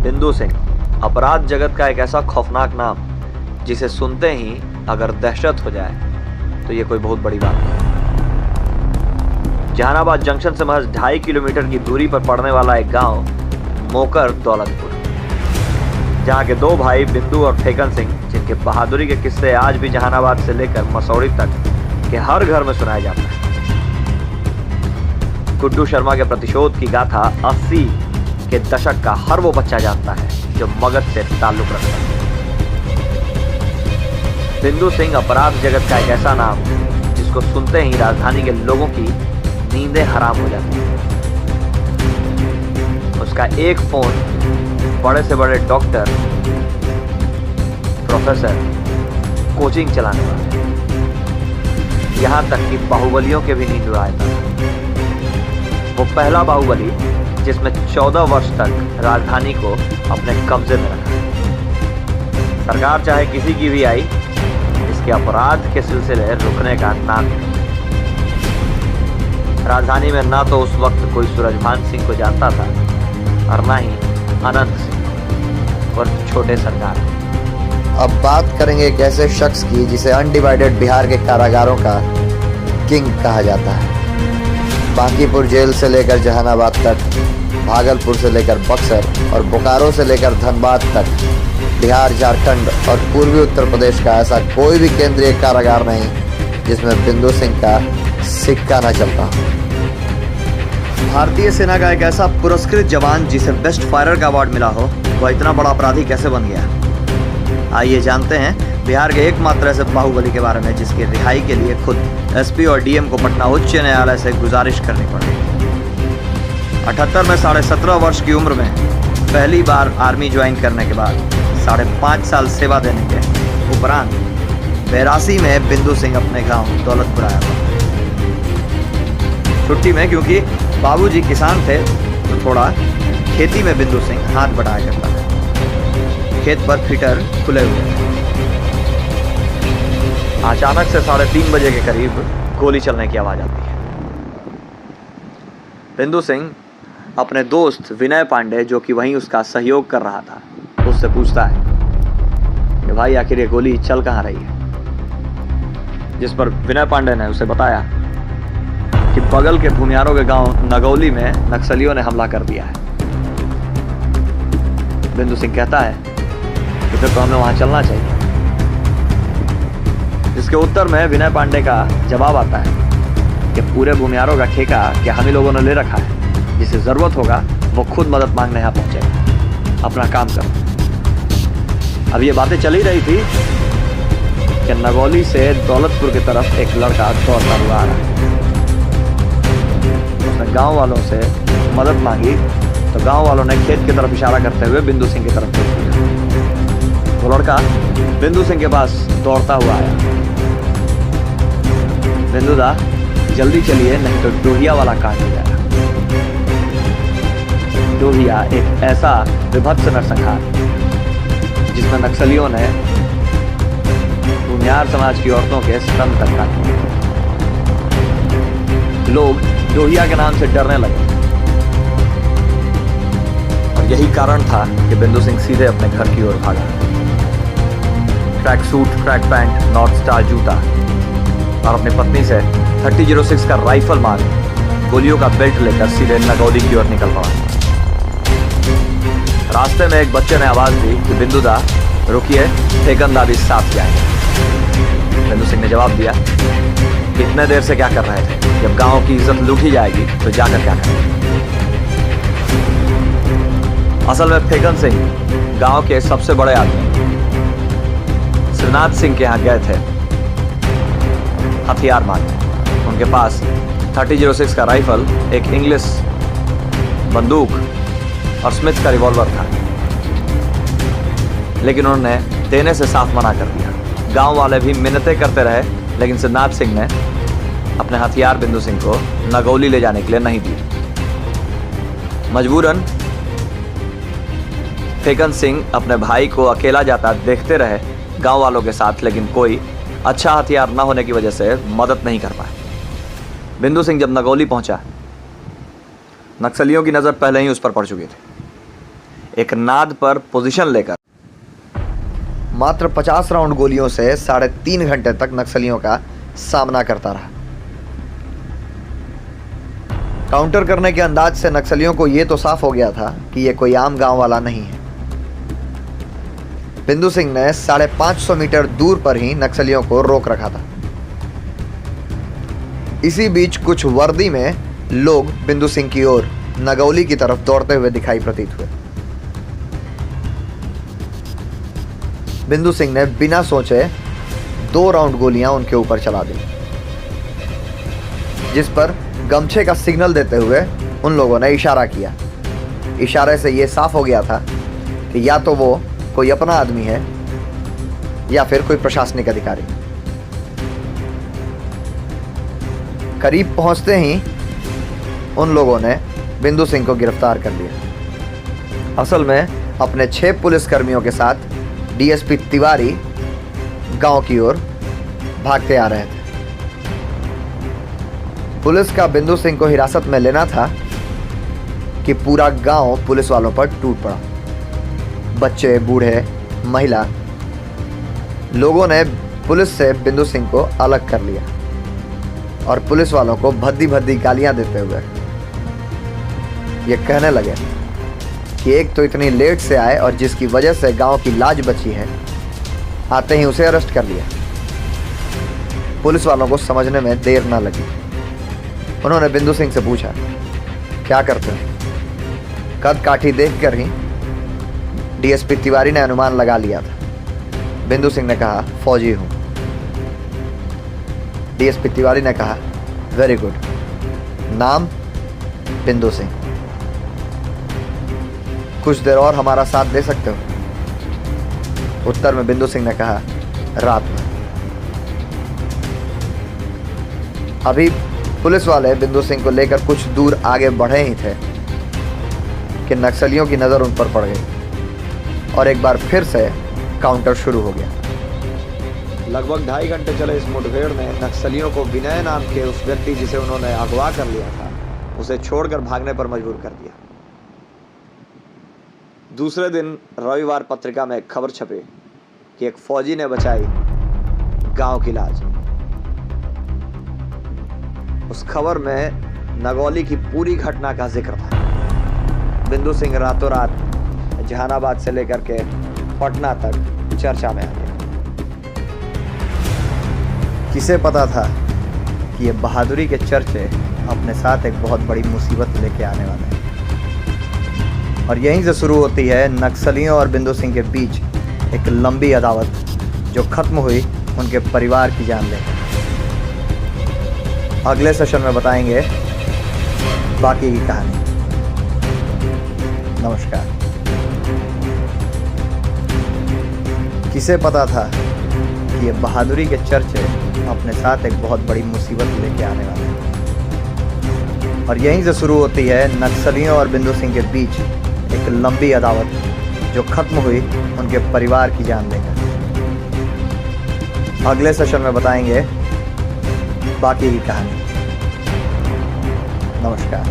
बिंदु सिंह, अपराध जगत का एक ऐसा खौफनाक नाम जिसे सुनते ही अगर दहशत हो जाए तो ये कोई बहुत बड़ी बात नहीं। जहानाबाद जंक्शन से महज 2.5 किलोमीटर की दूरी पर पड़ने वाला एक गांव मोकर दौलतपुर, जहां के दो भाई बिंदु और फेकन सिंह, जिनके बहादुरी के किस्से आज भी जहानाबाद से लेकर मसौड़ी तक के हर घर में सुनाया जाता है। गुड्डू शर्मा के प्रतिशोध की गाथा 80 के दशक का हर वो बच्चा जानता है जो मगध से ताल्लुक रखता है। बिंदु सिंह अपराध जगत का एक ऐसा नाम जिसको सुनते ही राजधानी के लोगों की नींदें हराम हो जाती हैं। उसका एक फोन बड़े से बड़े डॉक्टर, प्रोफेसर, कोचिंग चलाने वाले, यहां तक कि बाहुबलियों के भी नींद उड़ाता है। वो पहला बाहुबली जिसमें 14 वर्ष तक राजधानी को अपने कब्जे में रखा। सरकार चाहे किसी की भी आई, इसके अपराध के सिलसिले रुकने का नाम नहीं। राजधानी में ना तो उस वक्त कोई सूरजभान सिंह को जानता था और ना ही अनंत सिंह और छोटे सरकार। अब बात करेंगे एक ऐसे शख्स की जिसे अनडिवाइडेड बिहार के कारागारों का किंग कहा जाता है। बांकीपुर जेल से लेकर जहानाबाद तक, भागलपुर से लेकर बक्सर और बोकारो से लेकर धनबाद तक, बिहार, झारखंड और पूर्वी उत्तर प्रदेश का ऐसा कोई भी केंद्रीय कारागार नहीं जिसमें बिंदु सिंह का सिक्का न चलता हो। भारतीय सेना का एक ऐसा पुरस्कृत जवान जिसे बेस्ट फायरर का अवार्ड मिला हो, वह इतना बड़ा अपराधी कैसे बन गया? आइए जानते हैं बिहार के एकमात्र ऐसे बाहुबली के बारे में जिसकी रिहाई के लिए खुद एसपी और डीएम को पटना उच्च न्यायालय से गुजारिश करनी पड़ी। 78 में 17.5 वर्ष की उम्र में पहली बार आर्मी ज्वाइन करने के बाद 5.5 साल सेवा देने के उपरांत 82 में बिंदु सिंह अपने गांव दौलतपुर आया था छुट्टी में, क्योंकि बाबूजी किसान थे तो थोड़ा खेती में बिंदु सिंह हाथ बटाया करता था। खेत पर फिटर खुले हुए थे। अचानक से 3:30 बजे के करीब गोली चलने की आवाज आती है। बिंदु सिंह अपने दोस्त विनय पांडे, जो कि वहीं उसका सहयोग कर रहा था, उससे पूछता है कि भाई आखिर ये गोली चल कहाँ रही है। जिस पर विनय पांडे ने उसे बताया कि बगल के भूमियारों के गांव नगौली में नक्सलियों ने हमला कर दिया है। बिंदु सिंह कहता है कि फिर तो हमें वहां चलना चाहिए। जिसके उत्तर में विनय पांडे का जवाब आता है कि पूरे भूमियारों का ठेका क्या हम ही लोगों ने ले रखा है, जिसे जरूरत होगा वो खुद मदद मांगने यहाँ पहुंचेगा, अपना काम करो। अब ये बातें चली रही थी कि नगौली से दौलतपुर की तरफ एक लड़का दौड़ता हुआ आ रहा है। उसने गांव वालों से मदद मांगी तो गांव वालों ने खेत की तरफ इशारा करते हुए बिंदु सिंह की तरफ भेज दिया। वो लड़का बिंदु सिंह के पास दौड़ता हुआ आया। बिंदु दा, जल्दी चलिए नहीं तो डोहिया वाला कांड हो जाएगा। डोहिया एक ऐसा विभत्स नरसंहार जिसमें नक्सलियों ने भूमियार समाज की औरतों के स्तन तक काटे। लोग डोहिया के नाम से डरने लगे और यही कारण था कि बिंदु सिंह सीधे अपने घर की ओर भागा। Track suit, track pant, north star जूता और अपनी पत्नी से 3006 का राइफल मार गोलियों का बेल्ट लेकर सीधे नगौली की ओर निकल पड़ा। रास्ते में एक बच्चे ने आवाज दी कि बिंदु दा रुकिए, फेकन दा भी साथ जाएंगे। बिंदु सिंह ने जवाब दिया, इतने देर से क्या कर रहे थे? जब गांव की इज्जत लूटी जाएगी तो जाकर क्या करेंगे? असल में फेकन सिंह गांव के सबसे बड़े आदमी श्रीनाथ सिंह के यहाँ गए थे हथियार मांगने। उनके पास 3006 का राइफल, एक इंग्लिश बंदूक और स्मिथ का रिवॉल्वर था, लेकिन उन्होंने देने से साफ मना कर दिया। गांव वाले भी मिन्नतें करते रहे, लेकिन श्रीनाथ सिंह ने अपने हथियार बिंदु सिंह को नगौली ले जाने के लिए नहीं दिए। मजबूरन फेकन सिंह अपने भाई को अकेला जाता देखते रहे गांव वालों के साथ, लेकिन कोई अच्छा हथियार न होने की वजह से मदद नहीं कर पाए। बिंदु सिंह जब नगौली पहुंचा, नक्सलियों की नज़र पहले ही उस पर पड़ चुकी थी। एक नाद पर पोजीशन लेकर मात्र 50 राउंड गोलियों से 3.5 घंटे तक नक्सलियों का सामना करता रहा। काउंटर करने के अंदाज से नक्सलियों को यह तो साफ हो गया था कि यह कोई आम गांव वाला नहीं है। बिंदु सिंह ने 550 मीटर दूर पर ही नक्सलियों को रोक रखा था। इसी बीच कुछ वर्दी में लोग बिंदु सिंह की ओर नगौली की तरफ दौड़ते हुए दिखाई प्रतीत हुए। बिंदु सिंह ने बिना सोचे 2 राउंड गोलियां उनके ऊपर चला दी, जिस पर गमछे का सिग्नल देते हुए उन लोगों ने इशारा किया। इशारे से यह साफ हो गया था कि या तो वो कोई अपना आदमी है या फिर कोई प्रशासनिक अधिकारी। करीब पहुंचते ही उन लोगों ने बिंदु सिंह को गिरफ्तार कर लिया। असल में अपने 6 पुलिसकर्मियों के साथ डीएसपी तिवारी गांव की ओर भागते आ रहे थे। पुलिस का बिंदु सिंह को हिरासत में लेना था कि पूरा गांव पुलिस वालों पर टूट पड़ा। बच्चे, बूढ़े, महिला लोगों ने पुलिस से बिंदु सिंह को अलग कर लिया और पुलिस वालों को भद्दी भद्दी गालियां देते हुए ये कहने लगे कि एक तो इतनी लेट से आए और जिसकी वजह से गांव की लाज बची है, आते ही उसे अरेस्ट कर लिया। पुलिस वालों को समझने में देर ना लगी। उन्होंने बिंदु सिंह से पूछा, क्या करते हो? कद काठी देखकर ही डीएसपी तिवारी ने अनुमान लगा लिया था। बिंदु सिंह ने कहा, फौजी हूं। डीएसपी तिवारी ने कहा, वेरी गुड। नाम? बिंदु सिंह। कुछ देर और हमारा साथ दे सकते हो? उत्तर में बिंदु सिंह ने कहा, रात में। अभी पुलिस वाले बिंदु सिंह को लेकर कुछ दूर आगे बढ़े ही थे कि नक्सलियों की नज़र उन पर पड़ गई और एक बार फिर से काउंटर शुरू हो गया। लगभग 2.5 घंटे चले इस मुठभेड़ में नक्सलियों को विनय नाम के उस व्यक्ति जिसे उन्होंने अगवा कर लिया था, उसे छोड़कर भागने पर मजबूर कर दिया। दूसरे दिन रविवार पत्रिका में एक खबर छपी कि एक फौजी ने बचाई गांव की लाज। उस खबर में नगौली की पूरी घटना का जिक्र था। बिंदु सिंह रातों रात जहानाबाद से लेकर के पटना तक चर्चा में आ गया। किसे पता था कि ये बहादुरी के चर्चे अपने साथ एक बहुत बड़ी मुसीबत लेके आने वाले हैं। और यहीं से शुरू होती है नक्सलियों और बिंदु सिंह के बीच एक लंबी अदावत, जो खत्म हुई उनके परिवार की जान लेकर। अगले सेशन में बताएंगे बाकी की कहानी। नमस्कार। किसे पता था कि ये बहादुरी के चर्चे अपने साथ एक बहुत बड़ी मुसीबत लेके आने वाले हैं। और यहीं से शुरू होती है नक्सलियों और बिंदु सिंह के बीच एक लंबी अदावत, जो खत्म हुई उनके परिवार की जान लेकर। अगले सेशन में बताएंगे बाकी की कहानी। नमस्कार।